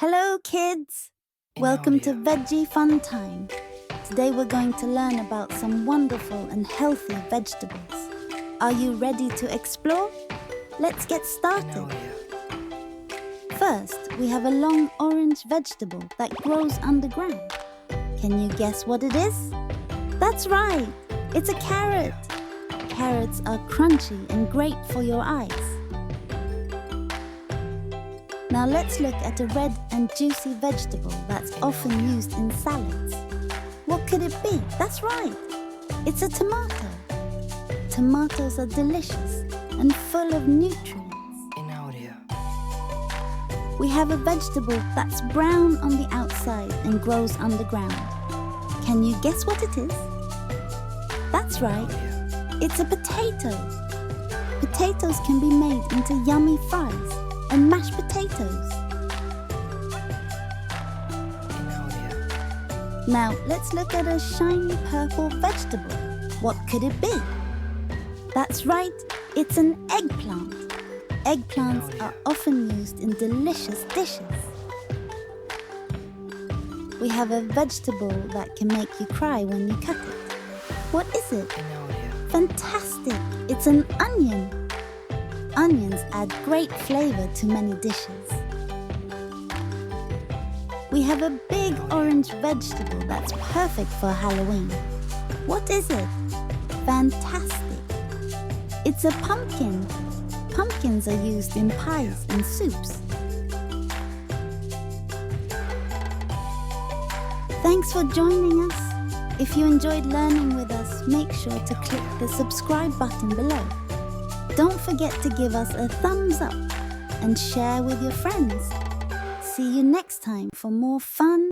Hello kids! Welcome to Veggie Fun Time. Today we're going to learn about some wonderful and healthy vegetables. Are you ready to explore? Let's get started. First, we have a long orange vegetable that grows underground. Can you guess what it is? That's right! It's a carrot! Carrots are crunchy and great for your eyes. Now let's look at a red and juicy vegetable that's often used in salads. What could it be? That's right! It's a tomato. Tomatoes are delicious and full of nutrients. We have a vegetable that's brown on the outside and grows underground. Can you guess what it is? That's right! It's a potato. Potatoes can be made into yummy fries and mashed potatoes. Now let's look at a shiny purple vegetable. What could it be? That's right, it's an eggplant. Eggplants are often used in delicious dishes. We have a vegetable that can make you cry when you cut it. What is it? Fantastic! It's an onion. Onions add great flavor to many dishes. We have a big orange vegetable that's perfect for Halloween. What is it? Fantastic! It's a pumpkin. Pumpkins are used in pies and soups. Thanks for joining us. If you enjoyed learning with us, make sure to click the subscribe button below. Don't forget to give us a thumbs up and share with your friends. See you next time for more fun